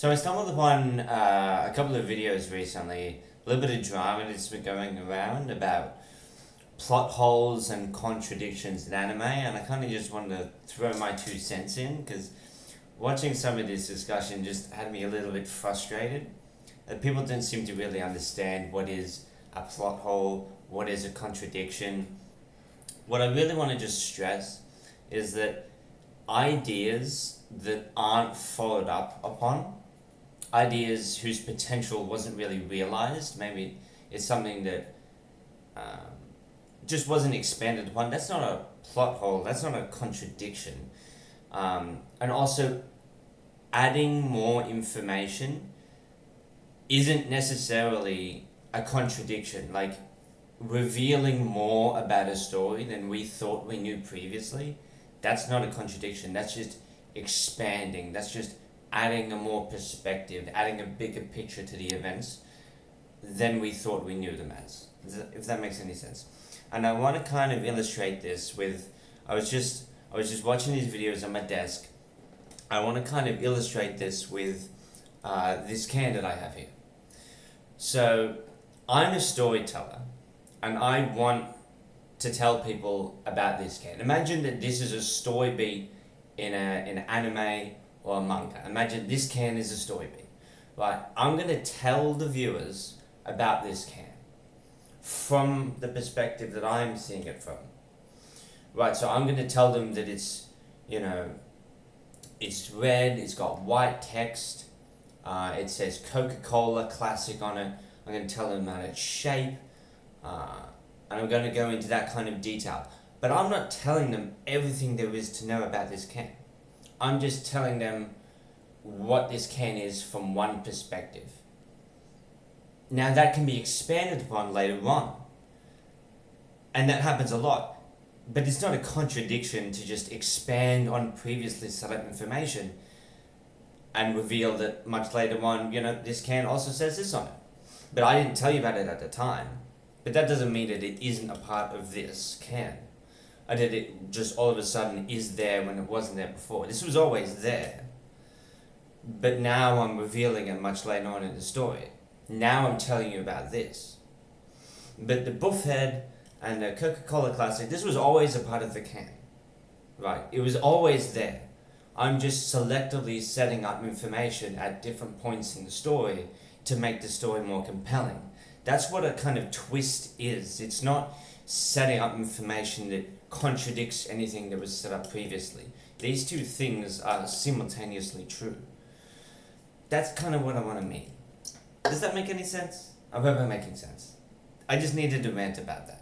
So I stumbled upon a couple of videos recently, a little bit of drama that's been going around about plot holes and contradictions in anime, and I kind of just wanted to throw my 2 cents in because watching some of this discussion just had me a little bit frustrated. That people don't seem to really understand what is a plot hole, what is a contradiction. What I really want to just stress is that ideas that aren't followed up upon, ideas whose potential wasn't really realized, maybe it's something that just wasn't expanded upon, that's not a plot hole, that's not a contradiction. And also, adding more information isn't necessarily a contradiction. Like, revealing more about a story than we thought we knew previously, that's not a contradiction. That's just expanding. That's just adding a more perspective, adding a bigger picture to the events than we thought we knew them as. If that makes any sense. And I want to kind of illustrate this with, I was just watching these videos on my desk. I want to kind of illustrate this with this can that I have here. So I'm a storyteller, and I want to tell people about this can. Imagine that this is a story beat in an anime or a manga. Imagine this can is a story beat. Right? I'm going to tell the viewers about this can from the perspective that I'm seeing it from. Right, so I'm going to tell them that it's red, it's got white text, it says Coca-Cola Classic on it. I'm going to tell them about its shape, and I'm going to go into that kind of detail. But I'm not telling them everything there is to know about this can. I'm just telling them what this can is from one perspective. Now that can be expanded upon later on, and that happens a lot. But it's not a contradiction to just expand on previously set up information and reveal that much later on, this can also says this on it. But I didn't tell you about it at the time. But that doesn't mean that it isn't a part of this can. Or that it just all of a sudden is there when it wasn't there before. This was always there. But now I'm revealing it much later on in the story. Now I'm telling you about this. But the Buffhead and the Coca-Cola Classic, this was always a part of the can. Right? It was always there. I'm just selectively setting up information at different points in the story to make the story more compelling. That's what a kind of twist is. It's not setting up information that contradicts anything that was set up previously. These two things are simultaneously true. That's kind of what I want to mean. Does that make any sense? I hope I'm making sense. I just needed to rant about that.